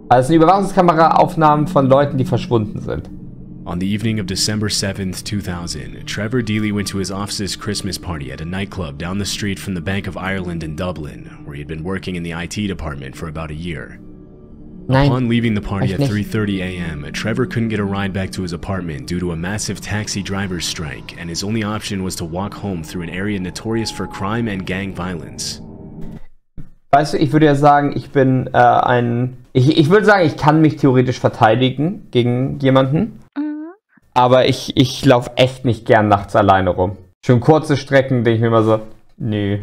Also es sind Überwachungskameraaufnahmen von Leuten, die verschwunden sind. On the evening of December 7th, 2000, Trevor Deely went to his office's Christmas party at a nightclub down the street from the Bank of Ireland in Dublin, where he had been working in the IT department for about a year. Upon leaving the party at 3:30 a.m., Trevor couldn't get a ride back to his apartment due to a massive taxi driver's strike, and his only option was to walk home through an area notorious for crime and gang violence. Weißt du, ich würde ja sagen, ich bin ich würde sagen, ich kann mich theoretisch verteidigen gegen jemanden. Aber ich laufe echt nicht gern nachts alleine rum. Schon kurze Strecken denke ich mir immer so, nee.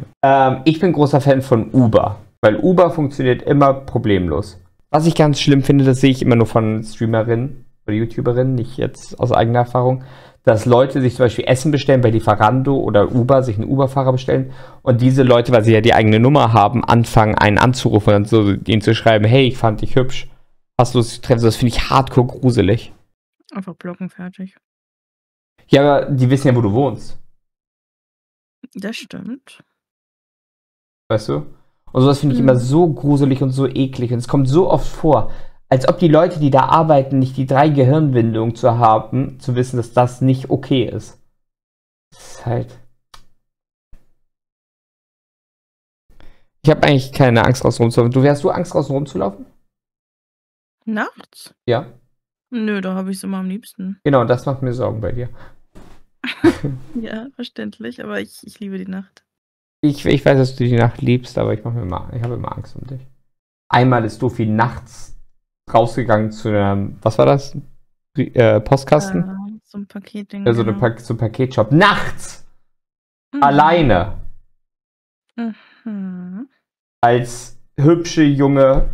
Ich bin großer Fan von Uber. Weil Uber funktioniert immer problemlos. Was ich ganz schlimm finde, das sehe ich immer nur von Streamerinnen oder YouTuberinnen, nicht jetzt aus eigener Erfahrung, dass Leute sich zum Beispiel Essen bestellen bei Lieferando oder Uber, sich einen Uber-Fahrer bestellen und diese Leute, weil sie ja die eigene Nummer haben, anfangen, einen anzurufen und so ihnen zu schreiben, hey, ich fand dich hübsch. Hast du Lust zu treffen? Das finde ich hardcore gruselig. Einfach blocken, fertig. Ja, aber die wissen ja, wo du wohnst. Das stimmt. Weißt du? Und sowas finde ich immer so gruselig und so eklig. Und es kommt so oft vor, als ob die Leute, die da arbeiten, nicht die 3 Gehirnwindungen zu haben, zu wissen, dass das nicht okay ist. Das ist halt... Ich habe eigentlich keine Angst, draußen rumzulaufen. Hast du Angst, draußen rumzulaufen? Nachts? Ja. Nö, da habe ich es immer am liebsten. Genau, das macht mir Sorgen bei dir. Ja, verständlich, aber ich liebe die Nacht. Ich weiß, dass du die Nacht liebst, aber ich habe immer Angst um dich. Einmal ist Dofi nachts rausgegangen zu einem, was war das? Postkasten? So ein Paketding. Ja, so ein Paketshop. Nachts! Alleine! Als hübsche, junge,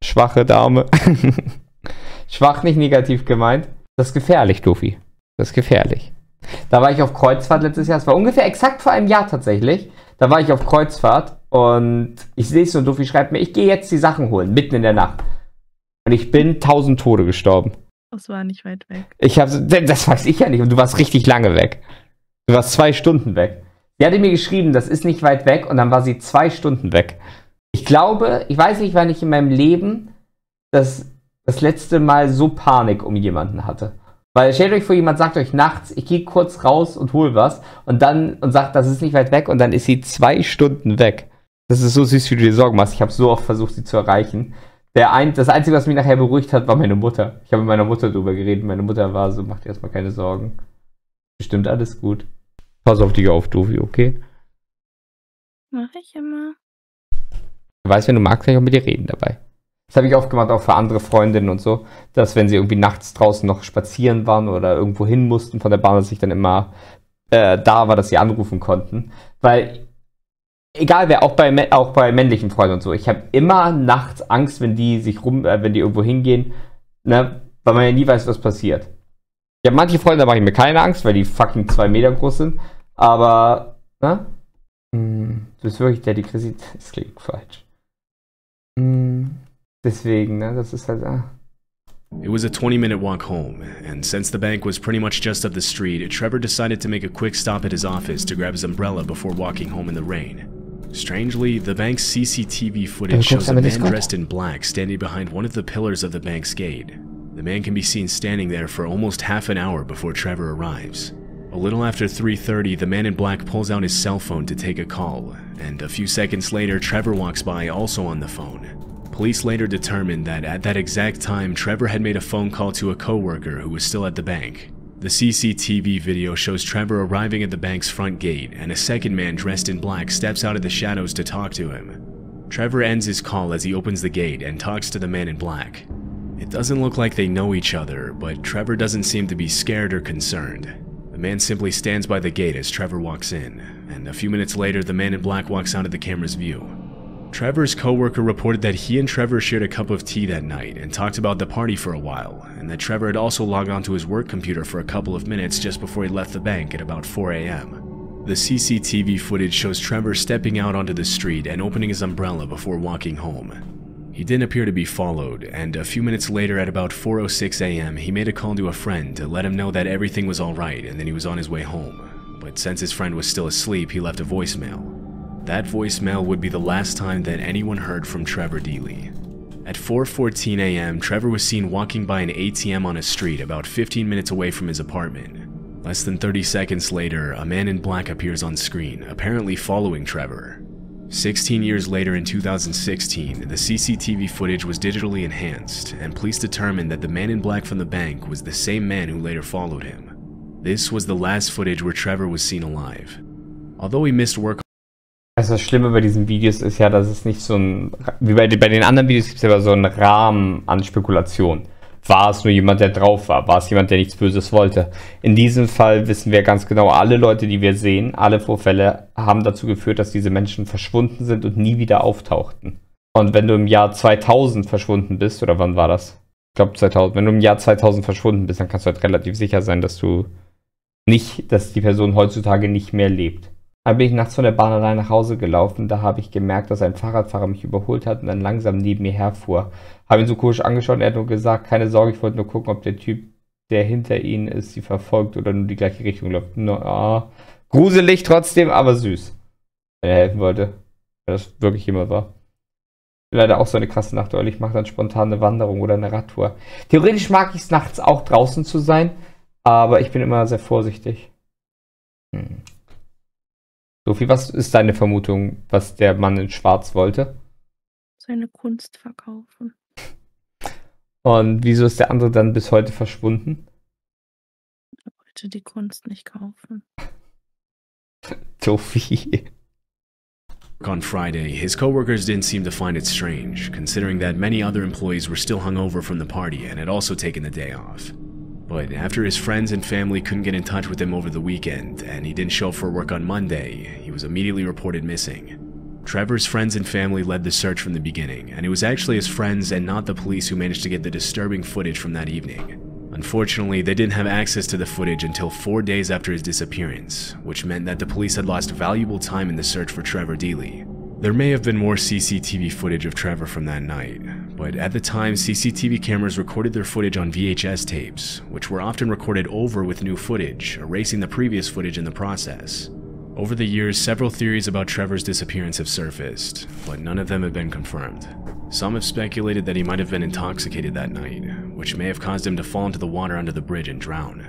schwache Dame. Schwach nicht negativ gemeint. Das ist gefährlich, Dofi. Das ist gefährlich. Da war ich auf Kreuzfahrt letztes Jahr. Es war ungefähr exakt vor einem Jahr tatsächlich. Da war ich auf Kreuzfahrt und ich sehe es so, und Dofi schreibt mir, ich gehe jetzt die Sachen holen, mitten in der Nacht. Und ich bin 1000 Tode gestorben. Das war nicht weit weg. Das weiß ich ja nicht. Und du warst richtig lange weg. Du warst 2 Stunden weg. Sie hatte mir geschrieben, das ist nicht weit weg. Und dann war sie 2 Stunden weg. Ich glaube, ich weiß nicht, wann ich in meinem Leben das letzte Mal so Panik um jemanden hatte. Weil stellt euch vor, jemand sagt euch nachts, ich gehe kurz raus und hol was und sagt, das ist nicht weit weg und dann ist sie 2 Stunden weg. Das ist so süß, wie du dir Sorgen machst. Ich habe so oft versucht, sie zu erreichen. Das Einzige, was mich nachher beruhigt hat, war meine Mutter. Ich habe mit meiner Mutter drüber geredet. Meine Mutter war so, mach dir erstmal keine Sorgen. Bestimmt alles gut. Pass auf dich auf, Dofi, okay? Mach ich immer. Du weißt, wenn du magst, kann ich auch mit dir reden dabei. Das habe ich oft gemacht, auch für andere Freundinnen und so, dass wenn sie irgendwie nachts draußen noch spazieren waren oder irgendwo hin mussten von der Bahn, dass ich dann immer da war, dass sie anrufen konnten. Weil, egal wer, auch bei männlichen Freunden und so, ich habe immer nachts Angst, wenn die irgendwo hingehen, ne, weil man ja nie weiß, was passiert. Ich habe manche Freunde, da mache ich mir keine Angst, weil die fucking 2 Meter groß sind, aber, ne? Du bist wirklich der, die Chrissy, das klingt falsch. Deswegen, ne, das ist halt, It was a 20-minute walk home, and since the bank was pretty much just up the street, Trevor decided to make a quick stop at his office to grab his umbrella before walking home in the rain. Strangely, the bank's CCTV footage shows a man dressed in black standing behind one of the pillars of the bank's gate. The man can be seen standing there for almost half an hour before Trevor arrives. A little after 3:30, the man in black pulls out his cell phone to take a call, and a few seconds later, Trevor walks by also on the phone. Police later determined that at that exact time, Trevor had made a phone call to a coworker who was still at the bank. The CCTV video shows Trevor arriving at the bank's front gate, and a second man dressed in black steps out of the shadows to talk to him. Trevor ends his call as he opens the gate and talks to the man in black. It doesn't look like they know each other, but Trevor doesn't seem to be scared or concerned. The man simply stands by the gate as Trevor walks in, and a few minutes later, the man in black walks out of the camera's view. Trevor's coworker reported that he and Trevor shared a cup of tea that night and talked about the party for a while, and that Trevor had also logged onto his work computer for a couple of minutes just before he left the bank at about 4 a.m. The CCTV footage shows Trevor stepping out onto the street and opening his umbrella before walking home. He didn't appear to be followed, and a few minutes later at about 4:06 a.m. he made a call to a friend to let him know that everything was alright and that he was on his way home. But since his friend was still asleep, he left a voicemail. That voicemail would be the last time that anyone heard from Trevor Deely. At 4:14 a.m., Trevor was seen walking by an ATM on a street about 15 minutes away from his apartment. Less than 30 seconds later, a man in black appears on screen, apparently following Trevor. 16 years later in 2016, the CCTV footage was digitally enhanced, and police determined that the man in black from the bank was the same man who later followed him. This was the last footage where Trevor was seen alive. Although he missed work. Also das Schlimme bei diesen Videos ist ja, dass es nicht so ein, wie bei den anderen Videos gibt es ja so einen Rahmen an Spekulation. War es nur jemand, der drauf war? War es jemand, der nichts Böses wollte? In diesem Fall wissen wir ganz genau, alle Leute, die wir sehen, alle Vorfälle haben dazu geführt, dass diese Menschen verschwunden sind und nie wieder auftauchten. Und wenn du im Jahr 2000 verschwunden bist, oder wann war das? Ich glaube 2000. Wenn du im Jahr 2000 verschwunden bist, dann kannst du halt relativ sicher sein, dass die Person heutzutage nicht mehr lebt. Da bin ich nachts von der Bahn allein nach Hause gelaufen. Da habe ich gemerkt, dass ein Fahrradfahrer mich überholt hat und dann langsam neben mir herfuhr. Habe ihn so komisch angeschaut und er hat nur gesagt, keine Sorge, ich wollte nur gucken, ob der Typ, der hinter ihnen ist, sie verfolgt oder nur die gleiche Richtung läuft. Gruselig trotzdem, aber süß. Wenn er helfen wollte. Wenn das wirklich jemand war. Leider auch so eine krasse Nachteule. Ich mache dann spontan eine Wanderung oder eine Radtour. Theoretisch mag ich es nachts auch draußen zu sein, aber ich bin immer sehr vorsichtig. Sophie, was ist deine Vermutung, was der Mann in Schwarz wollte? Seine Kunst verkaufen. Und wieso ist der andere dann bis heute verschwunden? Er wollte die Kunst nicht kaufen. Sophie. On Friday, his coworkers didn't seem to find it strange, considering that many other employees were still hungover from the party and had also taken the day off. But after his friends and family couldn't get in touch with him over the weekend, and he didn't show up for work on Monday, he was immediately reported missing. Trevor's friends and family led the search from the beginning, and it was actually his friends and not the police who managed to get the disturbing footage from that evening. Unfortunately, they didn't have access to the footage until 4 days after his disappearance, which meant that the police had lost valuable time in the search for Trevor Deely. There may have been more CCTV footage of Trevor from that night, but at the time, CCTV cameras recorded their footage on VHS tapes, which were often recorded over with new footage, erasing the previous footage in the process. Over the years, several theories about Trevor's disappearance have surfaced, but none of them have been confirmed. Some have speculated that he might have been intoxicated that night, which may have caused him to fall into the water under the bridge and drown.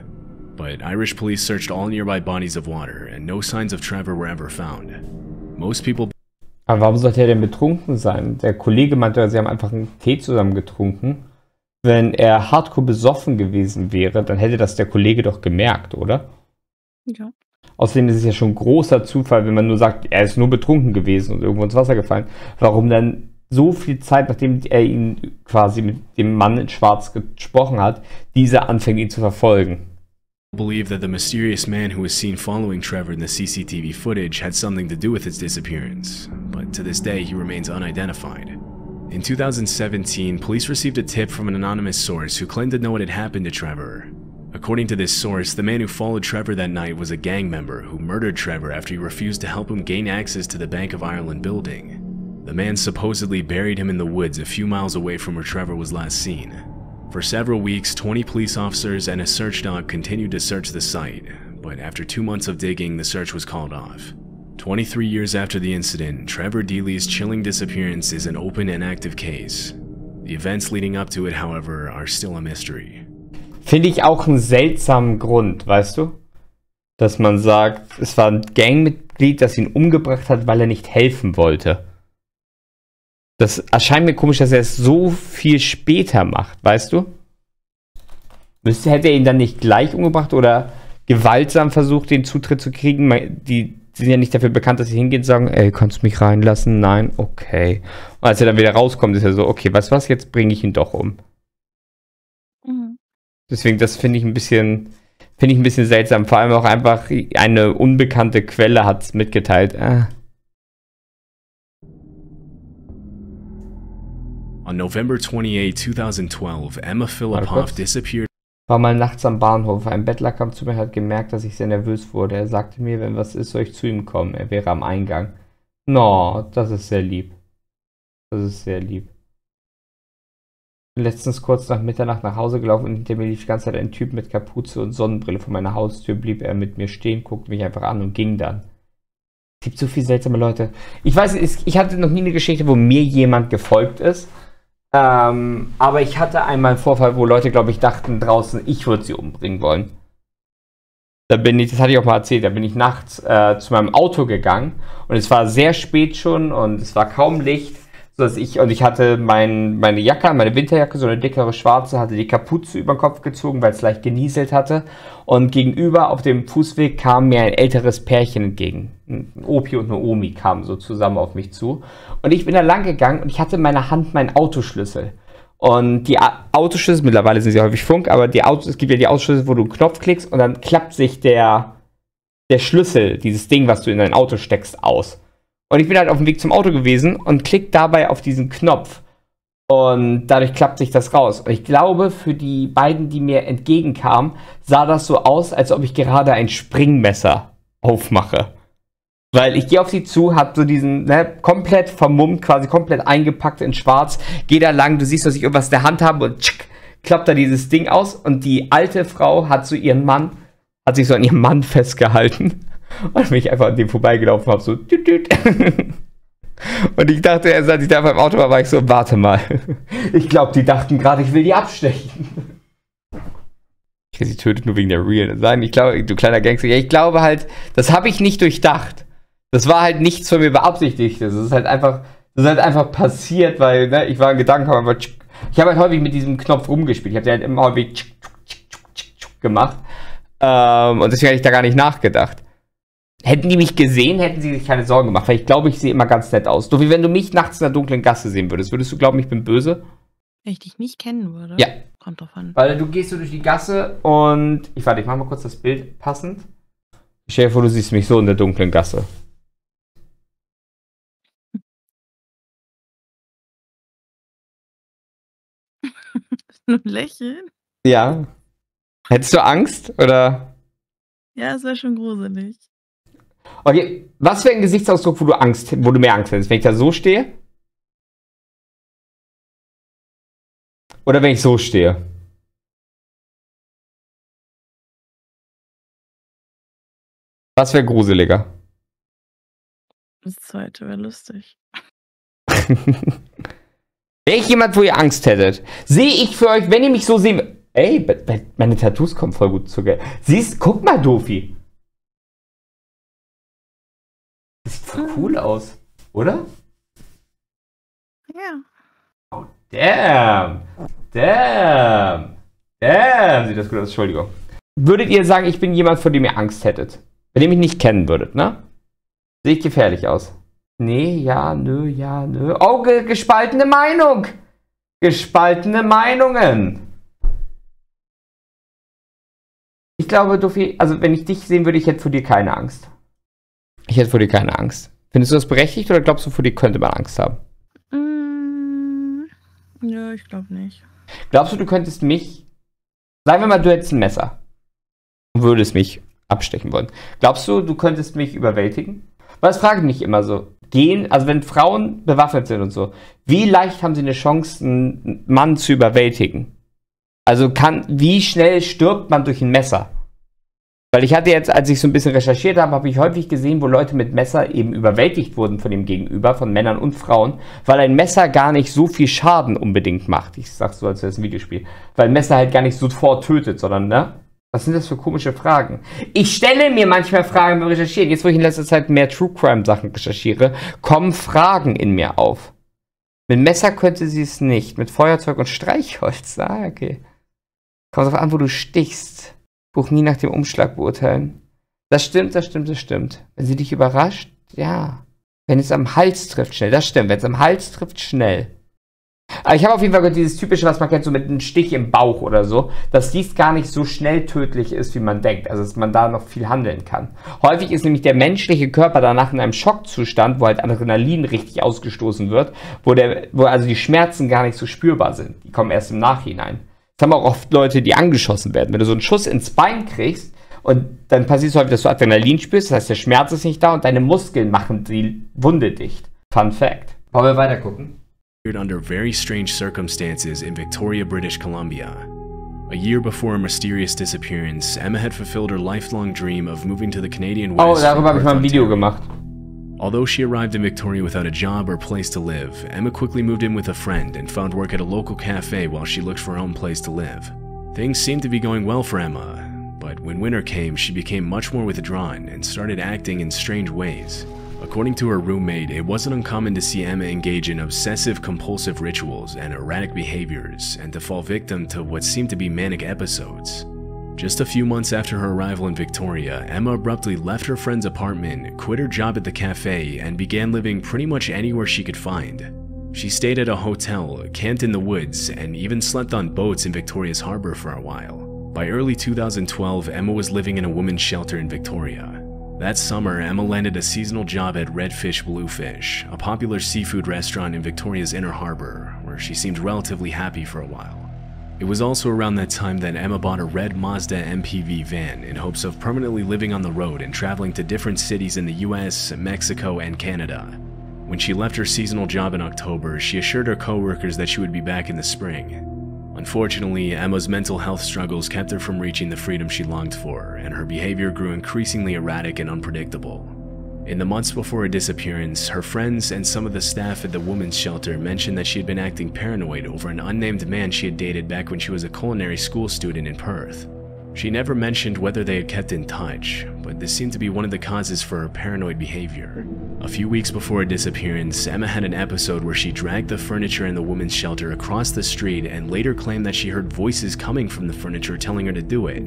But Irish police searched all nearby bodies of water, and no signs of Trevor were ever found. Most people. Aber warum sollte er denn betrunken sein? Der Kollege meinte, sie haben einfach einen Tee zusammen getrunken. Wenn er hardcore besoffen gewesen wäre, dann hätte das der Kollege doch gemerkt, oder? Ja. Außerdem ist es ja schon ein großer Zufall, wenn man nur sagt, er ist nur betrunken gewesen und irgendwo ins Wasser gefallen. Warum dann so viel Zeit, nachdem er ihn quasi mit dem Mann in Schwarz gesprochen hat, dieser anfängt, ihn zu verfolgen? Believe that the mysterious man who was seen following Trevor in the CCTV footage had something to do with his disappearance, but to this day he remains unidentified. In 2017, police received a tip from an anonymous source who claimed to know what had happened to Trevor. According to this source, the man who followed Trevor that night was a gang member who murdered Trevor after he refused to help him gain access to the Bank of Ireland building. The man supposedly buried him in the woods a few miles away from where Trevor was last seen. For several weeks, 20 police officers and a search dog continued to search the site, but after 2 months of digging, the search was called off. 23 years after the incident, Trevor Deely's chilling disappearance is an open and active case. The events leading up to it, however, are still a mystery. Finde ich auch einen seltsamen Grund, weißt du? Dass man sagt, es war ein Gangmitglied, das ihn umgebracht hat, weil er nicht helfen wollte. Das erscheint mir komisch, dass er es so viel später macht, weißt du? Hätte er ihn dann nicht gleich umgebracht oder gewaltsam versucht, den Zutritt zu kriegen? Die sind ja nicht dafür bekannt, dass sie hingehen und sagen, ey, kannst du mich reinlassen? Nein, okay. Und als er dann wieder rauskommt, ist er so, okay, weißt du was, jetzt bringe ich ihn doch um. Mhm. Deswegen, das finde ich ein bisschen seltsam. Vor allem auch einfach eine unbekannte Quelle hat es mitgeteilt. On November 28, 2012, Emma Filipoff disappeared. War mal nachts am Bahnhof. Ein Bettler kam zu mir und hat gemerkt, dass ich sehr nervös wurde. Er sagte mir, wenn was ist, soll ich zu ihm kommen. Er wäre am Eingang. No, das ist sehr lieb. Das ist sehr lieb. Bin letztens kurz nach Mitternacht nach Hause gelaufen und hinter mir lief die ganze Zeit ein Typ mit Kapuze und Sonnenbrille vor meiner Haustür. Blieb er mit mir stehen, guckte mich einfach an und ging dann. Es gibt so viele seltsame Leute. Ich weiß, ich hatte noch nie eine Geschichte, wo mir jemand gefolgt ist. Aber ich hatte einmal einen Vorfall, wo Leute, glaube ich, dachten draußen, ich würde sie umbringen wollen. Das hatte ich auch mal erzählt, da bin ich nachts zu meinem Auto gegangen und es war sehr spät schon und es war kaum Licht, sodass ich hatte meine Jacke, meine Winterjacke, so eine dickere schwarze, hatte die Kapuze über den Kopf gezogen, weil es leicht genieselt hatte und gegenüber auf dem Fußweg kam mir ein älteres Pärchen entgegen. Ein Opi und eine Omi kamen so zusammen auf mich zu und ich bin da lang gegangen und ich hatte in meiner Hand meinen Autoschlüssel. Und die Autoschlüssel, mittlerweile sind sie häufig Funk, aber es gibt ja die Autoschlüssel, wo du einen Knopf klickst und dann klappt sich der Schlüssel, dieses Ding, was du in dein Auto steckst, aus. Und ich bin halt auf dem Weg zum Auto gewesen und klick dabei auf diesen Knopf. Und dadurch klappt sich das raus. Und ich glaube, für die beiden, die mir entgegenkamen, sah das so aus, als ob ich gerade ein Springmesser aufmache. Weil ich gehe auf sie zu, hab so diesen, komplett vermummt, quasi komplett eingepackt in schwarz, gehe da lang, du siehst, dass ich irgendwas in der Hand habe und tschick, klappt da dieses Ding aus und die alte Frau hat sich so an ihrem Mann festgehalten und mich einfach an dem vorbeigelaufen habe, so düt, düt. Und ich dachte, als ich da beim Auto war ich so, warte mal, ich glaube, die dachten gerade, ich will die abstechen. Sie tötet nur wegen der Real. Nein, ich glaube, du kleiner Gangster, ja, ich glaube halt, das habe ich nicht durchdacht. Das war halt nichts von mir beabsichtigt. Das ist halt einfach passiert, weil, ich war in Gedanken, aber ich habe halt häufig mit diesem Knopf rumgespielt. Ich habe den halt immer häufig gemacht. Und deswegen habe ich da gar nicht nachgedacht. Hätten die mich gesehen, hätten sie sich keine Sorgen gemacht, weil ich glaube, ich sehe immer ganz nett aus. So wie wenn du mich nachts in der dunklen Gasse sehen würdest. Würdest du glauben, ich bin böse? Wenn ich dich nicht kennen würde? Ja. Kommt drauf an. Weil du gehst so durch die Gasse und ich mach mal kurz das Bild passend. Stell dir vor, du siehst mich so in der dunklen Gasse. Nur lächeln? Ja. Hättest du Angst, oder? Ja, es wäre schon gruselig. Okay, was wäre ein Gesichtsausdruck, wo du mehr Angst hättest? Wenn ich da so stehe? Oder wenn ich so stehe? Was wäre gruseliger? Das zweite wäre lustig. Wäre ich jemand, wo ihr Angst hättet? Sehe ich für euch, wenn ihr mich so seht... Ey, meine Tattoos kommen voll gut zur Geltung. Siehst, guck mal, Dofi. Das sieht voll cool aus, oder? Ja. Oh, damn. Damn. Damn. Sieht das gut aus, Entschuldigung. Würdet ihr sagen, ich bin jemand, vor dem ihr Angst hättet? Wenn ihr mich nicht kennen würdet, ne? Sehe ich gefährlich aus? Nee, ja, nö, ja, nö. Oh, gespaltene Meinung. Gespaltene Meinungen. Ich glaube, Dofi, also wenn ich dich sehen würde, ich hätte vor dir keine Angst. Ich hätte vor dir keine Angst. Findest du das berechtigt oder glaubst du, vor dir könnte man Angst haben? Ja, ich glaube nicht. Glaubst du könntest mich, sagen wir mal, du hättest ein Messer und würdest mich abstechen wollen. Glaubst du könntest mich überwältigen? Weil das frage ich mich immer so. Also wenn Frauen bewaffnet sind und so, wie leicht haben sie eine Chance, einen Mann zu überwältigen? Also wie schnell stirbt man durch ein Messer? Weil ich hatte jetzt, als ich so ein bisschen recherchiert habe, habe ich häufig gesehen, wo Leute mit Messer eben überwältigt wurden von dem Gegenüber, von Männern und Frauen, weil ein Messer gar nicht so viel Schaden unbedingt macht. Ich sag's so, als wäre es ein Videospiel. Weil ein Messer halt gar nicht sofort tötet, sondern, ne? Was sind das für komische Fragen? Ich stelle mir manchmal Fragen beim Recherchieren. Jetzt, wo ich in letzter Zeit mehr True Crime Sachen recherchiere, kommen Fragen in mir auf. Mit Messer könnte sie es nicht. Mit Feuerzeug und Streichholz. Ah, okay. Kommt drauf an, wo du stichst. Buch nie nach dem Umschlag beurteilen. Das stimmt, das stimmt, das stimmt. Wenn sie dich überrascht, ja. Wenn es am Hals trifft, schnell. Das stimmt, wenn es am Hals trifft, schnell. Aber ich habe auf jeden Fall gehört, dieses typische, was man kennt, so mit einem Stich im Bauch oder so, dass dies gar nicht so schnell tödlich ist, wie man denkt. Also, dass man da noch viel handeln kann. Häufig ist nämlich der menschliche Körper danach in einem Schockzustand, wo halt Adrenalin richtig ausgestoßen wird, wo also die Schmerzen gar nicht so spürbar sind. Die kommen erst im Nachhinein. Das haben auch oft Leute, die angeschossen werden. Wenn du so einen Schuss ins Bein kriegst und dann passiert es häufig, dass du Adrenalin spürst, das heißt, der Schmerz ist nicht da und deine Muskeln machen die Wunde dicht. Fun Fact. Wollen wir weiter gucken? Under very strange circumstances in Victoria, British Columbia. A year before her mysterious disappearance, Emma had fulfilled her lifelong dream of moving to the Canadian West. Oh, darüber habe ich mal ein Video gemacht. Although she arrived in Victoria without a job or place to live, Emma quickly moved in with a friend and found work at a local cafe while she looked for her own place to live. Things seemed to be going well for Emma, but when winter came, she became much more withdrawn and started acting in strange ways. According to her roommate, it wasn't uncommon to see Emma engage in obsessive-compulsive rituals and erratic behaviors, and to fall victim to what seemed to be manic episodes. Just a few months after her arrival in Victoria, Emma abruptly left her friend's apartment, quit her job at the cafe, and began living pretty much anywhere she could find. She stayed at a hotel, camped in the woods, and even slept on boats in Victoria's harbor for a while. By early 2012, Emma was living in a women's shelter in Victoria. That summer, Emma landed a seasonal job at Red Fish Bluefish, a popular seafood restaurant in Victoria's inner harbor, where she seemed relatively happy for a while. It was also around that time that Emma bought a red Mazda MPV van in hopes of permanently living on the road and traveling to different cities in the US, Mexico, and Canada. When she left her seasonal job in October, she assured her co-workers that she would be back in the spring. Unfortunately, Emma's mental health struggles kept her from reaching the freedom she longed for, and her behavior grew increasingly erratic and unpredictable. In the months before her disappearance, her friends and some of the staff at the women's shelter mentioned that she had been acting paranoid over an unnamed man she had dated back when she was a culinary school student in Perth. She never mentioned whether they had kept in touch, but this seemed to be one of the causes for her paranoid behavior. A few weeks before her disappearance, Emma had an episode where she dragged the furniture in the women's shelter across the street and later claimed that she heard voices coming from the furniture telling her to do it.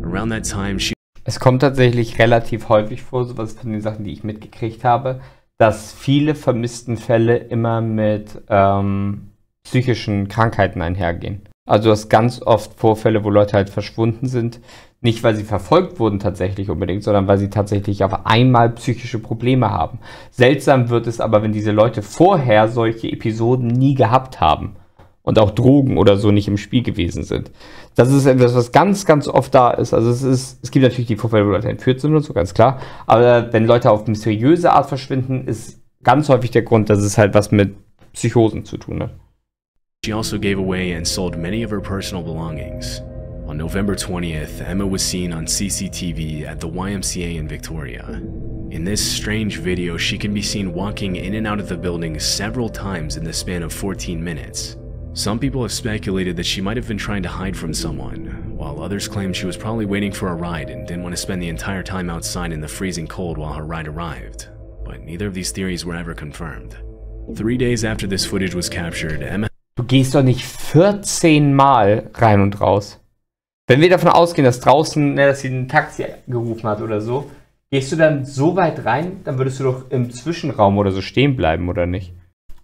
Around that time, she Es kommt tatsächlich relativ häufig vor, sowas von den Sachen, die ich mitgekriegt habe, dass viele Vermisstenfälle immer mit psychischen Krankheiten einhergehen. Also du hast ganz oft Vorfälle, wo Leute halt verschwunden sind, nicht weil sie verfolgt wurden tatsächlich unbedingt, sondern weil sie tatsächlich auf einmal psychische Probleme haben. Seltsam wird es aber, wenn diese Leute vorher solche Episoden nie gehabt haben und auch Drogen oder so nicht im Spiel gewesen sind. Das ist etwas, was ganz, ganz oft da ist. Also es gibt natürlich die Vorfälle, wo Leute entführt sind und so, ganz klar. Aber wenn Leute auf mysteriöse Art verschwinden, ist ganz häufig der Grund, dass es halt was mit Psychosen zu tun hat. She also gave away and sold many of her personal belongings. On November 20th, Emma was seen on CCTV at the YMCA in Victoria. In this strange video, she can be seen walking in and out of the building several times in the span of 14 minutes. Some people have speculated that she might have been trying to hide from someone, while others claim she was probably waiting for a ride and didn't want to spend the entire time outside in the freezing cold while her ride arrived. But neither of these theories were ever confirmed. 3 days after this footage was captured, Emma... Du gehst doch nicht 14 Mal rein und raus. Wenn wir davon ausgehen, dass draußen, dass sie ein Taxi gerufen hat oder so, gehst du dann so weit rein, dann würdest du doch im Zwischenraum oder so stehen bleiben, oder nicht?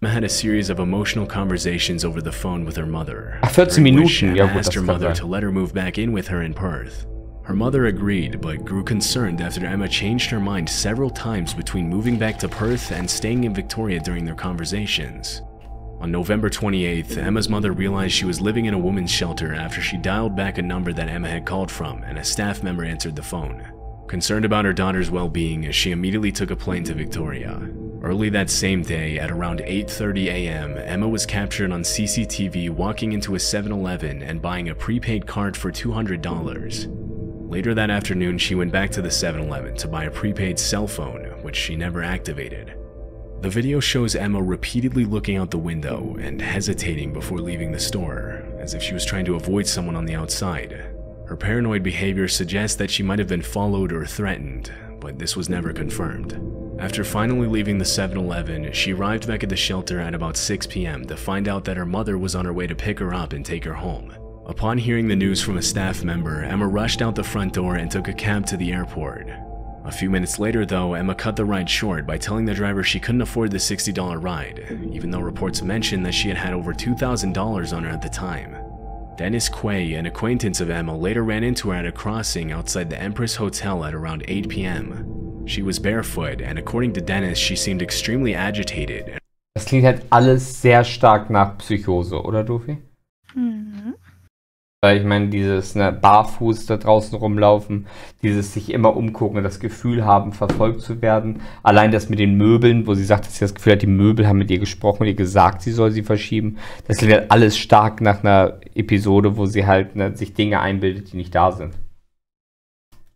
Emma had a series of emotional conversations over the phone with her mother. Ach, 14 Minuten, Emma ja gut, asked her das kann mother sein. to let her move back in with her in Perth. Her mother agreed, but grew concerned after Emma changed her mind several times between moving back to Perth and staying in Victoria during their conversations. On November 28th, Emma's mother realized she was living in a women's shelter after she dialed back a number that Emma had called from, and a staff member answered the phone. Concerned about her daughter's well-being, she immediately took a plane to Victoria. Early that same day, at around 8:30 a.m., Emma was captured on CCTV walking into a 7-Eleven and buying a prepaid card for $200. Later that afternoon, she went back to the 7-Eleven to buy a prepaid cell phone, which she never activated. The video shows Emma repeatedly looking out the window and hesitating before leaving the store, as if she was trying to avoid someone on the outside. Her paranoid behavior suggests that she might have been followed or threatened, but this was never confirmed. After finally leaving the 7-Eleven, she arrived back at the shelter at about 6 p.m. to find out that her mother was on her way to pick her up and take her home. Upon hearing the news from a staff member, Emma rushed out the front door and took a cab to the airport. A few minutes later, though, Emma cut the ride short by telling the driver she couldn't afford the $60 ride, even though reports mentioned that she had had over $2,000 on her at the time. Dennis Quay, an acquaintance of Emma, later ran into her at a crossing outside the Empress Hotel at around 8 p.m. She was barefoot, and according to Dennis, she seemed extremely agitated. Das klingt halt alles sehr stark nach Psychose, oder Dofi? Mhm. Weil ich meine, dieses barfuß da draußen rumlaufen, dieses sich immer umgucken, das Gefühl haben, verfolgt zu werden. Allein das mit den Möbeln, wo sie sagt, dass sie das Gefühl hat, die Möbel haben mit ihr gesprochen und ihr gesagt, sie soll sie verschieben. Das klingt halt alles stark nach einer Episode, wo sie halt sich Dinge einbildet, die nicht da sind.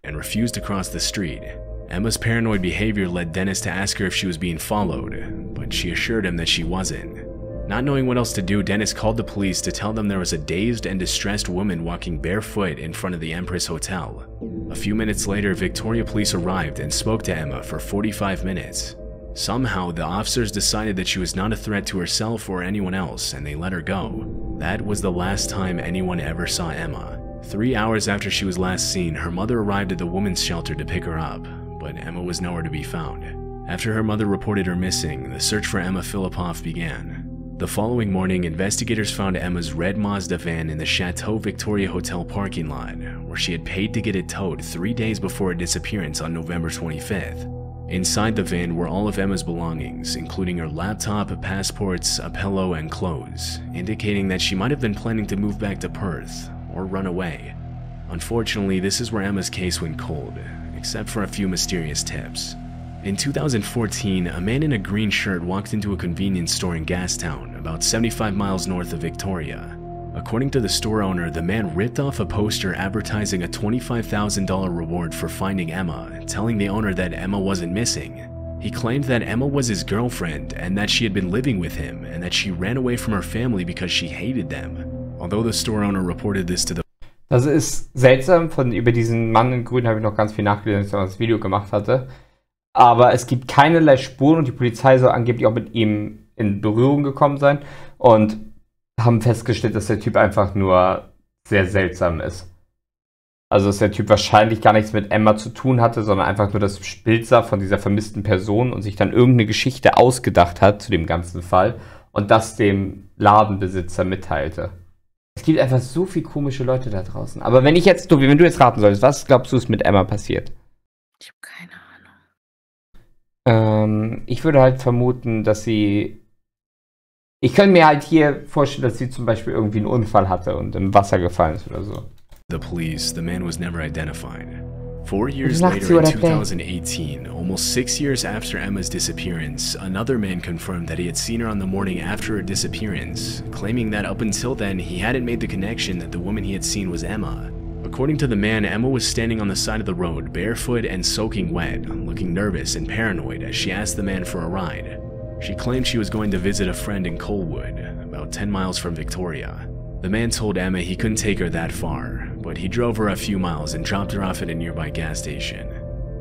And refused to cross the street. Emma's paranoid behavior led Dennis to ask her if she was being followed, but she assured him that she wasn't. Not knowing what else to do, Dennis called the police to tell them there was a dazed and distressed woman walking barefoot in front of the Empress Hotel. A few minutes later, Victoria police arrived and spoke to Emma for 45 minutes. Somehow, the officers decided that she was not a threat to herself or anyone else, and they let her go. That was the last time anyone ever saw Emma. 3 hours after she was last seen, her mother arrived at the women's shelter to pick her up, but Emma was nowhere to be found. After her mother reported her missing, the search for Emma Filipoff began. The following morning, investigators found Emma's red Mazda van in the Chateau Victoria Hotel parking lot, where she had paid to get it towed 3 days before her disappearance on November 25th. Inside the van were all of Emma's belongings, including her laptop, passports, a pillow, and clothes, indicating that she might have been planning to move back to Perth or run away. Unfortunately, this is where Emma's case went cold, except for a few mysterious tips. In 2014, a man in a green shirt walked into a convenience store in Gastown, about 75 miles north of Victoria. According to the store owner, the man ripped off a poster advertising a $25,000 reward for finding Emma, telling the owner that Emma wasn't missing. He claimed that Emma was his girlfriend and that she had been living with him and that she ran away from her family because she hated them. Although the store owner reported this to the Das ist seltsam, über diesen Mann in Grün habe ich noch ganz viel nachgelesen, als ich das Video gemacht hatte. Aber es gibt keinerlei Spuren und die Polizei soll angeblich auch mit ihm in Berührung gekommen sein und haben festgestellt, dass der Typ einfach nur sehr seltsam ist. Also dass der Typ wahrscheinlich gar nichts mit Emma zu tun hatte, sondern einfach nur das Bild sah von dieser vermissten Person und sich dann irgendeine Geschichte ausgedacht hat zu dem ganzen Fall und das dem Ladenbesitzer mitteilte. Es gibt einfach so viele komische Leute da draußen. Aber wenn du jetzt raten solltest, was glaubst du ist mit Emma passiert? Ich habe keine Ahnung. Ich würde halt vermuten, dass sie... Ich könnte mir halt hier vorstellen, dass sie zum Beispiel irgendwie einen Unfall hatte und im Wasser gefallen ist oder so. The police, the man was never identified. 4 years later, in 2018, almost 6 years after Emma's disappearance, another man confirmed that he had seen her on the morning after her disappearance, claiming that up until then, he hadn't made the connection that the woman he had seen was Emma. According to the man, Emma was standing on the side of the road, barefoot and soaking wet, looking nervous and paranoid as she asked the man for a ride. She claimed she was going to visit a friend in Colwood, about 10 miles from Victoria. The man told Emma he couldn't take her that far, but he drove her a few miles and dropped her off at a nearby gas station.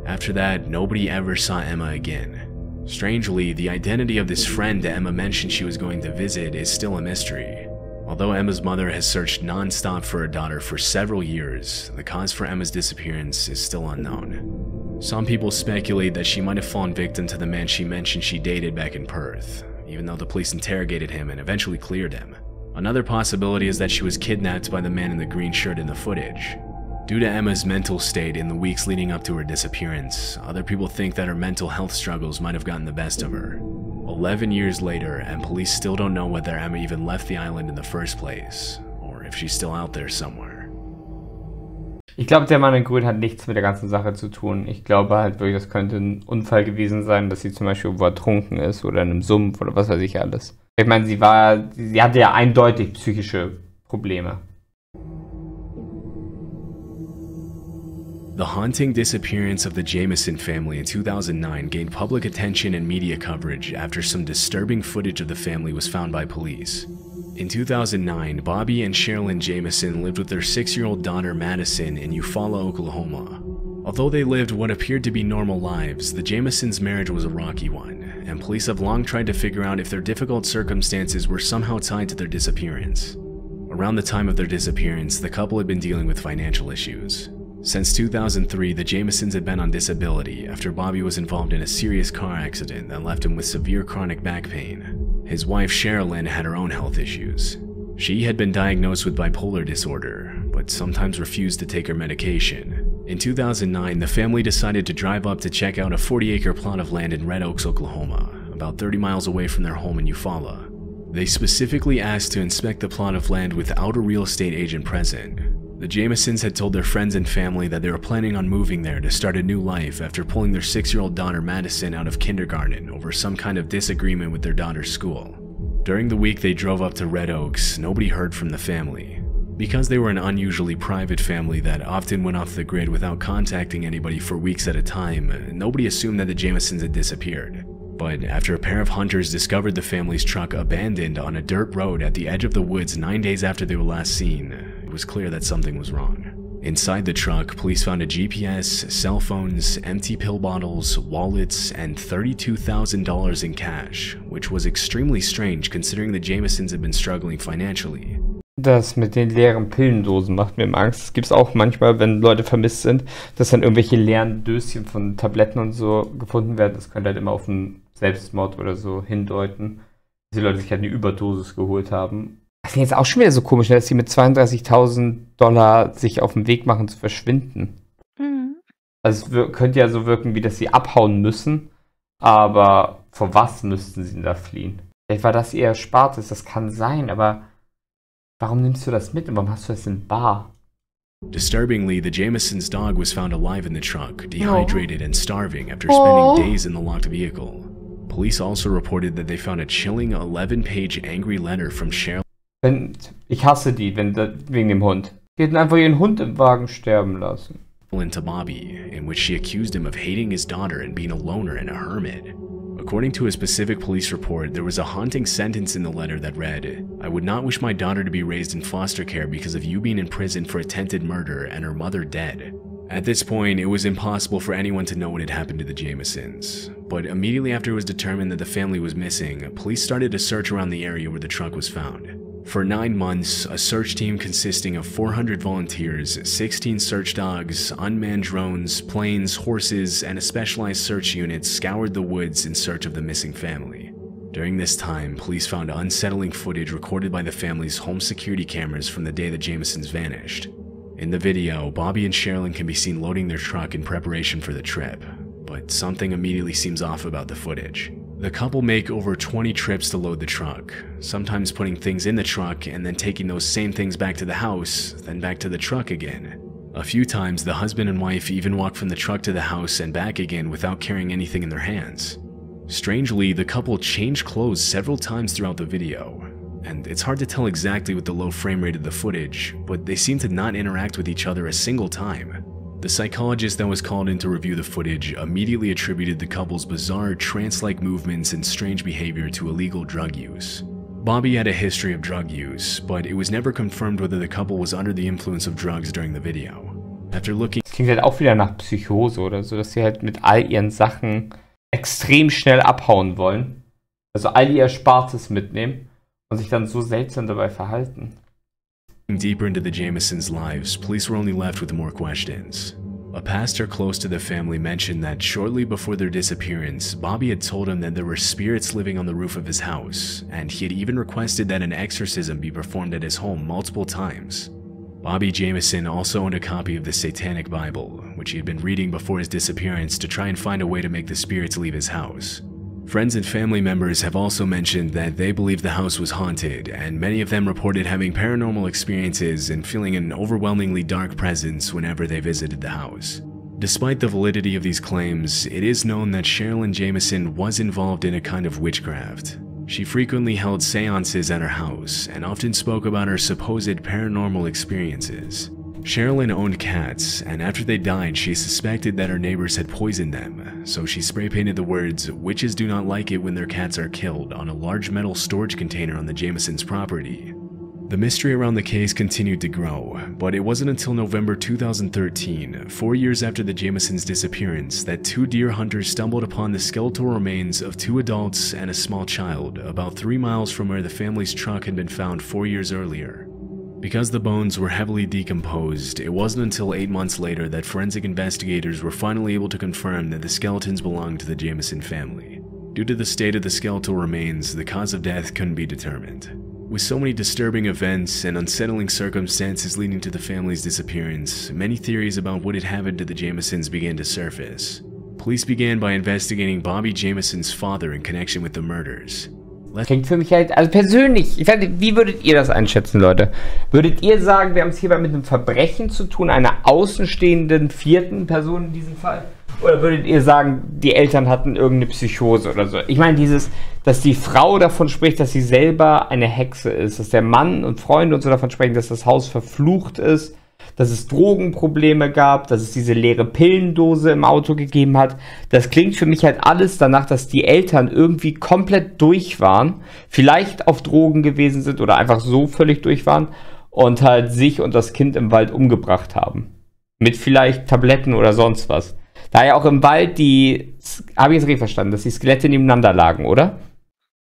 After that, nobody ever saw Emma again. Strangely, the identity of this friend that Emma mentioned she was going to visit is still a mystery. Although Emma's mother has searched non-stop for her daughter for several years, the cause for Emma's disappearance is still unknown. Some people speculate that she might have fallen victim to the man she mentioned she dated back in Perth, even though the police interrogated him and eventually cleared him. Another possibility is that she was kidnapped by the man in the green shirt in the footage. Due to Emma's mental state in the weeks leading up to her disappearance, other people think that her mental health struggles might have gotten the best of her. 11 years later, and police still don't know whether Emma even left the island in the first place, or if she's still out there somewhere. Ich glaube, der Mann in Grün hat nichts mit der ganzen Sache zu tun. Ich glaube halt wirklich, das könnte ein Unfall gewesen sein, dass sie zum Beispiel irgendwo ertrunken ist oder in einem Sumpf oder was weiß ich alles. Ich meine, sie hatte ja eindeutig psychische Probleme. The haunting disappearance of the Jameson family in 2009 gained public attention and media coverage after some disturbing footage of the family was found by police. In 2009, Bobby and Sherilyn Jameson lived with their 6-year-old daughter Madison in Eufaula, Oklahoma. Although they lived what appeared to be normal lives, the Jamesons' marriage was a rocky one, and police have long tried to figure out if their difficult circumstances were somehow tied to their disappearance. Around the time of their disappearance, the couple had been dealing with financial issues. Since 2003, the Jamesons had been on disability after Bobby was involved in a serious car accident that left him with severe chronic back pain. His wife Sherilyn had her own health issues. She had been diagnosed with bipolar disorder, but sometimes refused to take her medication. In 2009, the family decided to drive up to check out a 40-acre plot of land in Red Oaks, Oklahoma, about 30 miles away from their home in Eufaula. They specifically asked to inspect the plot of land without a real estate agent present. The Jamesons had told their friends and family that they were planning on moving there to start a new life after pulling their 6-year-old daughter Madison out of kindergarten over some kind of disagreement with their daughter's school. During the week they drove up to Red Oaks, nobody heard from the family. Because they were an unusually private family that often went off the grid without contacting anybody for weeks at a time, nobody assumed that the Jamesons had disappeared. But after a pair of hunters discovered the family's truck abandoned on a dirt road at the edge of the woods 9 days after they were last seen, it was clear that something was wrong. Inside the truck, police found a GPS, cell phones, empty pill bottles, wallets, and $32,000 in cash, which was extremely strange considering the Jamesons had been struggling financially. Das mit den leeren Pillendosen macht mir immer Angst. Das gibt es auch manchmal, wenn Leute vermisst sind, dass dann irgendwelche leeren Döschen von Tabletten und so gefunden werden. Das könnte halt immer auf einen Selbstmord oder so hindeuten, dass die Leute sich halt eine Überdosis geholt haben. Das ist jetzt auch schon wieder so komisch, dass sie mit $32.000 sich auf den Weg machen zu verschwinden. Mhm. Also es könnte ja so wirken, wie dass sie abhauen müssen, aber vor was müssten sie denn da fliehen? Vielleicht war das ihr Erspartes, das kann sein, aber warum nimmst du das mit und warum hast du das in Bar? Disturbingly, the Jamesons' dog was found alive in the truck, dehydrated and starving after spending days in the locked vehicle. Police also reported that they found a chilling 11-page angry letter from Cheryl. Ich hasse die, wegen dem Hund. Die hätten einfach ihren Hund im Wagen sterben lassen. To Bobby, in which she accused him of hating his daughter and being a loner and a hermit. According to a specific police report, there was a haunting sentence in the letter that read, "I would not wish my daughter to be raised in foster care because of you being in prison for attempted murder and her mother dead." At this point, it was impossible for anyone to know what had happened to the Jamesons. But immediately after it was determined that the family was missing, police started a search around the area where the truck was found. For 9 months, a search team consisting of 400 volunteers, 16 search dogs, unmanned drones, planes, horses, and a specialized search unit scoured the woods in search of the missing family. During this time, police found unsettling footage recorded by the family's home security cameras from the day the Jamesons vanished. In the video, Bobby and Sherilyn can be seen loading their truck in preparation for the trip, but something immediately seems off about the footage. The couple make over 20 trips to load the truck, sometimes putting things in the truck and then taking those same things back to the house, then back to the truck again. A few times, the husband and wife even walk from the truck to the house and back again without carrying anything in their hands. Strangely, the couple change clothes several times throughout the video, and it's hard to tell exactly with the low frame rate of the footage, but they seem to not interact with each other a single time. The psychologist that was called in to review the footage immediately attributed the couple's bizarre trance-like movements and strange behavior to illegal drug use. Bobby had a history of drug use, but it was never confirmed whether the couple was under the influence of drugs during the video. After looking, das klingt halt auch wieder nach Psychose oder so, dass sie halt mit all ihren Sachen extrem schnell abhauen wollen. Also all ihr Erspartes mitnehmen und sich dann so seltsam dabei verhalten. Deeper into the Jamesons' lives, police were only left with more questions. A pastor close to the family mentioned that shortly before their disappearance, Bobby had told him that there were spirits living on the roof of his house, and he had even requested that an exorcism be performed at his home multiple times. Bobby Jameson also owned a copy of the Satanic Bible, which he had been reading before his disappearance to try and find a way to make the spirits leave his house. Friends and family members have also mentioned that they believe the house was haunted, and many of them reported having paranormal experiences and feeling an overwhelmingly dark presence whenever they visited the house. Despite the validity of these claims, it is known that Sherilyn Jameson was involved in a kind of witchcraft. She frequently held seances at her house and often spoke about her supposed paranormal experiences. Sherilyn owned cats, and after they died, she suspected that her neighbors had poisoned them, so she spray-painted the words, "Witches do not like it when their cats are killed," on a large metal storage container on the Jamesons' property. The mystery around the case continued to grow, but it wasn't until November 2013, 4 years after the Jamesons' disappearance, that 2 deer hunters stumbled upon the skeletal remains of 2 adults and a small child, about 3 miles from where the family's truck had been found 4 years earlier. Because the bones were heavily decomposed, it wasn't until 8 months later that forensic investigators were finally able to confirm that the skeletons belonged to the Jameson family. Due to the state of the skeletal remains, the cause of death couldn't be determined. With so many disturbing events and unsettling circumstances leading to the family's disappearance, many theories about what had happened to the Jamesons began to surface. Police began by investigating Bobby Jamesons' father in connection with the murders. Klingt für mich halt, also persönlich, ich weiß nicht, wie würdet ihr das einschätzen, Leute? Würdet ihr sagen, wir haben es hierbei mit einem Verbrechen zu tun, einer außenstehenden 4. Person in diesem Fall? Oder würdet ihr sagen, die Eltern hatten irgendeine Psychose oder so? Ich meine, dass die Frau davon spricht, dass sie selber eine Hexe ist, dass der Mann und Freunde und so davon sprechen, dass das Haus verflucht ist, dass es Drogenprobleme gab, dass es diese leere Pillendose im Auto gegeben hat. Das klingt für mich halt alles danach, dass die Eltern irgendwie komplett durch waren, vielleicht auf Drogen gewesen sind oder einfach so völlig durch waren und halt sich und das Kind im Wald umgebracht haben. Mit vielleicht Tabletten oder sonst was. Da ja auch im Wald habe ich jetzt richtig verstanden, dass die Skelette nebeneinander lagen, oder?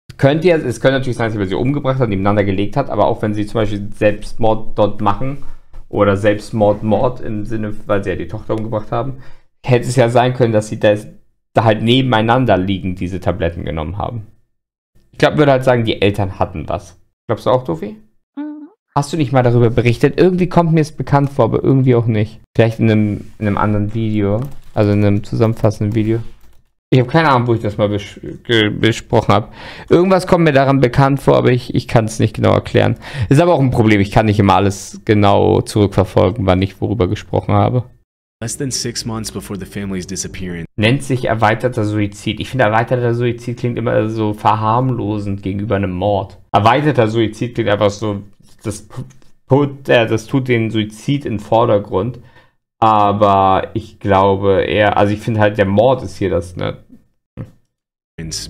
Es könnte natürlich sein, dass sie umgebracht hat, nebeneinander gelegt hat, aber auch wenn sie zum Beispiel Selbstmord dort machen oder Selbstmord im Sinne, weil sie ja die Tochter umgebracht haben, hätte es ja sein können, dass sie da halt nebeneinander liegend diese Tabletten genommen haben. Ich glaube, würde halt sagen, die Eltern hatten was. Glaubst du auch, Dofi? Hast du nicht mal darüber berichtet? Irgendwie kommt mir es bekannt vor, aber irgendwie auch nicht. Vielleicht in einem anderen Video. Also in einem zusammenfassenden Video. Ich habe keine Ahnung, wo ich das mal besprochen habe. Irgendwas kommt mir daran bekannt vor, aber ich kann es nicht genau erklären. Ist aber auch ein Problem. Ich kann nicht immer alles genau zurückverfolgen, wann ich worüber gesprochen habe. Less than 6 months before the family's disappearance. Nennt sich erweiterter Suizid. Ich finde, erweiterter Suizid klingt immer so verharmlosend gegenüber einem Mord. Erweiterter Suizid klingt einfach so, das tut den Suizid in den Vordergrund. Aber ich glaube eher, also ich finde halt, der Mord ist hier das, ne?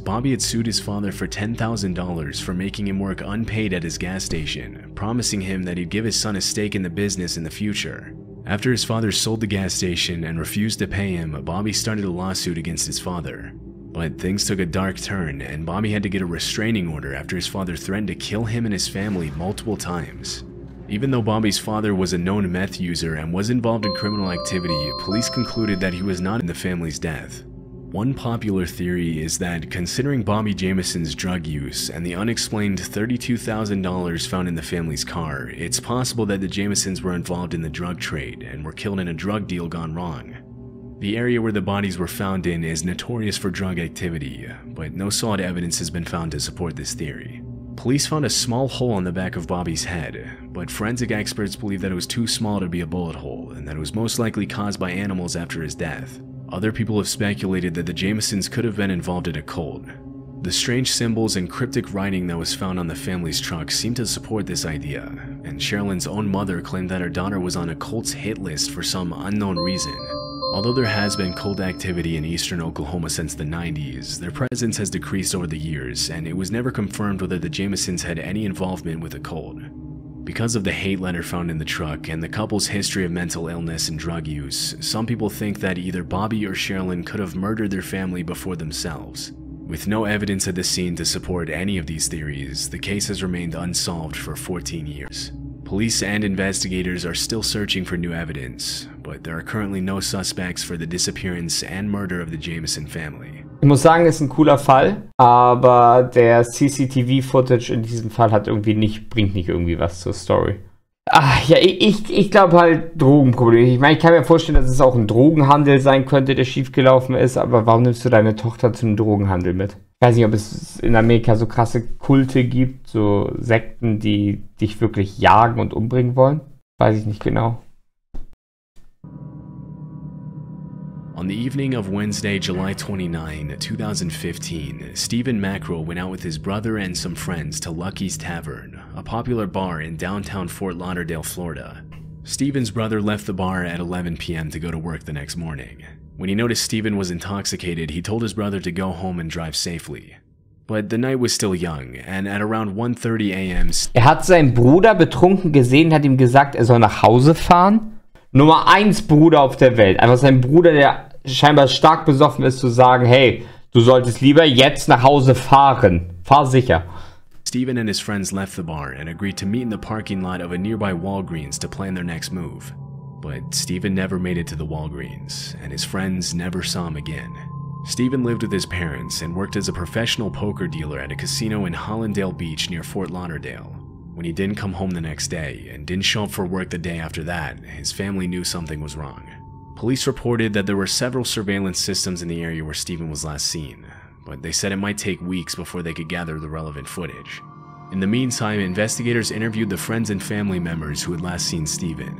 Bobby had sued his father for $10,000 for making him work unpaid at his gas station, promising him that he'd give his son a stake in the business in the future. After his father sold the gas station and refused to pay him, Bobby started a lawsuit against his father. But things took a dark turn, and Bobby had to get a restraining order after his father threatened to kill him and his family multiple times. Even though Bobby's father was a known meth user and was involved in criminal activity, police concluded that he was not in the family's death. One popular theory is that, considering Bobby Jamison's drug use and the unexplained $32,000 found in the family's car, it's possible that the Jamisons were involved in the drug trade and were killed in a drug deal gone wrong. The area where the bodies were found in is notorious for drug activity, but no solid evidence has been found to support this theory. Police found a small hole in the back of Bobby's head, but forensic experts believe that it was too small to be a bullet hole and that it was most likely caused by animals after his death. Other people have speculated that the Jamisons could have been involved in a cult. The strange symbols and cryptic writing that was found on the family's truck seem to support this idea, and Sherilyn's own mother claimed that her daughter was on a cult's hit list for some unknown reason. Although there has been cult activity in eastern Oklahoma since the 90s, their presence has decreased over the years, and it was never confirmed whether the Jamisons had any involvement with a cult. Because of the hate letter found in the truck and the couple's history of mental illness and drug use, some people think that either Bobby or Sherilyn could have murdered their family before themselves. With no evidence at the scene to support any of these theories, the case has remained unsolved for 14 years. Police and investigators are still searching for new evidence, but there are currently no suspects for the disappearance and murder of the Jamison family. Ich muss sagen, ist ein cooler Fall, aber der CCTV-Footage in diesem Fall bringt nicht irgendwie was zur Story. Ja, ich glaube halt Drogenprobleme. Ich meine, ich kann mir vorstellen, dass es auch ein Drogenhandel sein könnte, der schiefgelaufen ist, aber warum nimmst du deine Tochter zu einem Drogenhandel mit? Ich weiß nicht, ob es in Amerika so krasse Kulte gibt, so Sekten, die dich wirklich jagen und umbringen wollen. Weiß ich nicht genau. On the evening of Wednesday, July 29, 2015, Stephen Mackrell went out with his brother and some friends to Lucky's Tavern, a popular bar in downtown Fort Lauderdale, Florida. Stephen's brother left the bar at 11 p.m. to go to work the next morning. When he noticed Stephen was intoxicated, he told his brother to go home and drive safely. But the night was still young, and at around 1:30 a.m. Hat seinen Bruder betrunken gesehen, hat ihm gesagt, er soll nach Hause fahren. Nummer 1 Bruder auf der Welt. Einfach sein Bruder, der scheinbar stark besoffen ist, zu sagen, hey, du solltest lieber jetzt nach Hause fahren. Fahr sicher. Stephen and his friends left the bar and agreed to meet in the parking lot of a nearby Walgreens to plan their next move. But Stephen never made it to the Walgreens, and his friends never saw him again. Stephen lived with his parents and worked as a professional poker dealer at a casino in Hollandale Beach near Fort Lauderdale. When he didn't come home the next day and didn't show up for work the day after that, his family knew something was wrong. Police reported that there were several surveillance systems in the area where Stephen was last seen, but they said it might take weeks before they could gather the relevant footage. In the meantime, investigators interviewed the friends and family members who had last seen Stephen.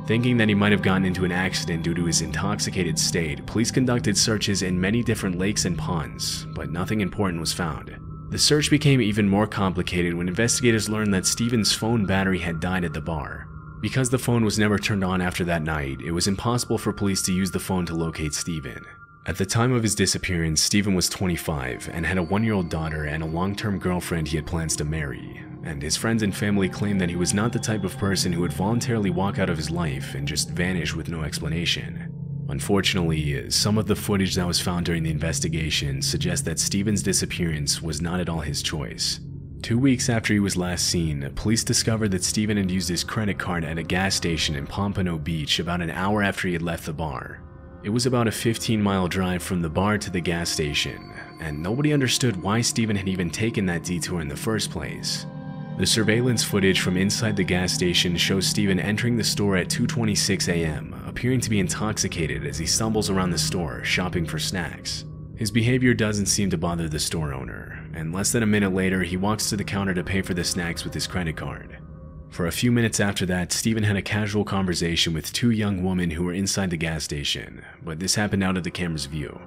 Thinking that he might have gotten into an accident due to his intoxicated state, police conducted searches in many different lakes and ponds, but nothing important was found. The search became even more complicated when investigators learned that Steven's phone battery had died at the bar. Because the phone was never turned on after that night, it was impossible for police to use the phone to locate Steven. At the time of his disappearance, Steven was 25 and had a 1-year-old daughter and a long-term girlfriend he had plans to marry, and his friends and family claimed that he was not the type of person who would voluntarily walk out of his life and just vanish with no explanation. Unfortunately, some of the footage that was found during the investigation suggests that Steven's disappearance was not at all his choice. 2 weeks after he was last seen, police discovered that Steven had used his credit card at a gas station in Pompano Beach about an hour after he had left the bar. It was about a 15-mile drive from the bar to the gas station, and nobody understood why Steven had even taken that detour in the first place. The surveillance footage from inside the gas station shows Steven entering the store at 2:26 a.m., appearing to be intoxicated as he stumbles around the store, shopping for snacks. His behavior doesn't seem to bother the store owner, and less than a minute later, he walks to the counter to pay for the snacks with his credit card. For a few minutes after that, Steven had a casual conversation with 2 young women who were inside the gas station, but this happened out of the camera's view.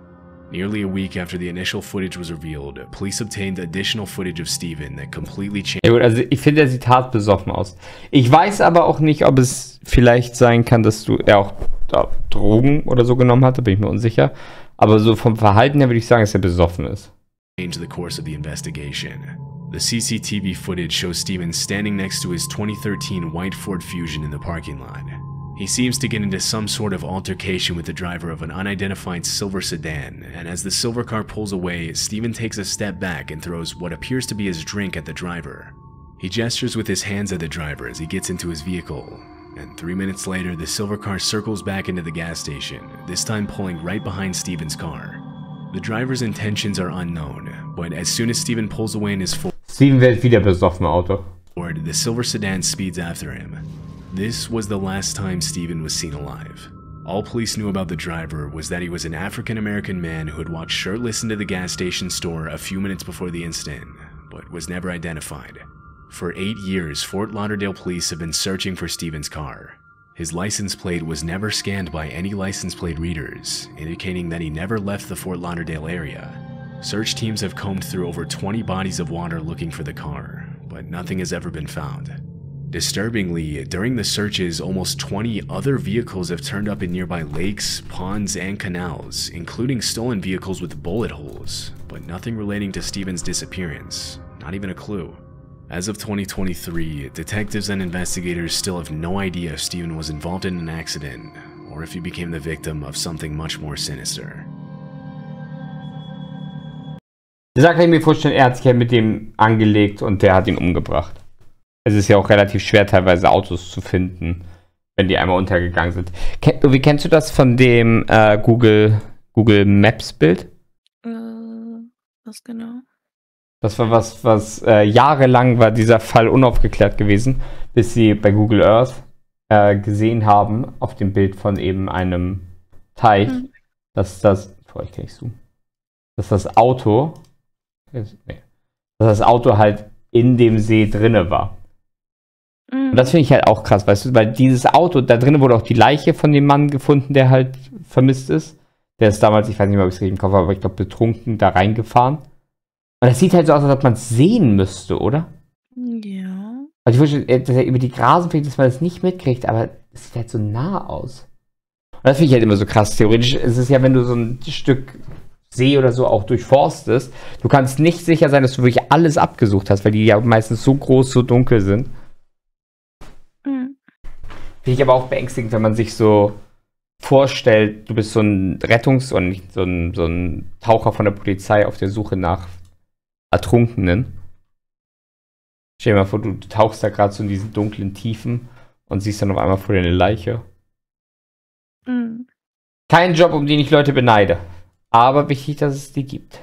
Nearly a week after the initial footage was revealed, police obtained additional footage of Steven that completely changed. Ja gut, also ich finde, er sieht hart besoffen aus. Ich weiß aber auch nicht, ob es vielleicht sein kann, dass er auch Drogen oder so genommen hat, da bin ich mir unsicher. Aber so vom Verhalten her würde ich sagen, dass er besoffen ist. Change the course of the investigation. The CCTV footage shows Steven standing next to his 2013 white Ford Fusion in the parking lot. He seems to get into some sort of altercation with the driver of an unidentified silver sedan, and as the silver car pulls away, Steven takes a step back and throws what appears to be his drink at the driver. He gestures with his hands at the driver as he gets into his vehicle, and 3 minutes later, the silver car circles back into the gas station, this time pulling right behind Steven's car. The driver's intentions are unknown, but as soon as Steven pulls away in his Ford, Steven wird wieder besoffen, Auto. the silver sedan speeds after him. This was the last time Steven was seen alive. All police knew about the driver was that he was an African-American man who had walked shirtless into the gas station store a few minutes before the incident, but was never identified. For 8 years, Fort Lauderdale police have been searching for Steven's car. His license plate was never scanned by any license plate readers, indicating that he never left the Fort Lauderdale area. Search teams have combed through over 20 bodies of water looking for the car, but nothing has ever been found. Disturbingly, during the searches, almost 20 other vehicles have turned up in nearby lakes, ponds, and canals, including stolen vehicles with bullet holes, but nothing relating to Steven's disappearance, not even a clue. As of 2023, detectives and investigators still have no idea if Steven was involved in an accident, or if he became the victim of something much more sinister. Da kann ich mir vorstellen, er hat sich ja mit dem angelegt und der hat ihn umgebracht. Es ist ja auch relativ schwer, teilweise Autos zu finden, wenn die einmal untergegangen sind. Wie kennst du das von dem Google Maps Bild? Was genau? Das war was jahrelang war dieser Fall unaufgeklärt gewesen, bis sie bei Google Earth gesehen haben, auf dem Bild von eben einem Teich, dass das Auto halt in dem See drinne war. Und das finde ich halt auch krass, weißt du, weil dieses Auto, da drinnen wurde auch die Leiche von dem Mann gefunden, der halt vermisst ist. Der ist damals, ich weiß nicht mehr, ob ich es richtig im Kopf habe, aber ich glaube betrunken da reingefahren. Und das sieht halt so aus, als ob man es sehen müsste, oder? Ja. Also ich wünschte, dass er über die Grasen fliegt, dass man das nicht mitkriegt, aber es sieht halt so nah aus. Und das finde ich halt immer so krass. Theoretisch ist es ja, wenn du so ein Stück See oder so auch durchforstest, du kannst nicht sicher sein, dass du wirklich alles abgesucht hast, weil die ja meistens so groß, so dunkel sind. Finde ich aber auch beängstigend, wenn man sich so vorstellt, du bist so ein so ein Taucher von der Polizei auf der Suche nach Ertrunkenen. Stell dir mal vor, du tauchst da gerade so in diesen dunklen Tiefen und siehst dann auf einmal vor dir eine Leiche. Kein Job, um den ich Leute beneide. Aber wichtig, dass es die gibt.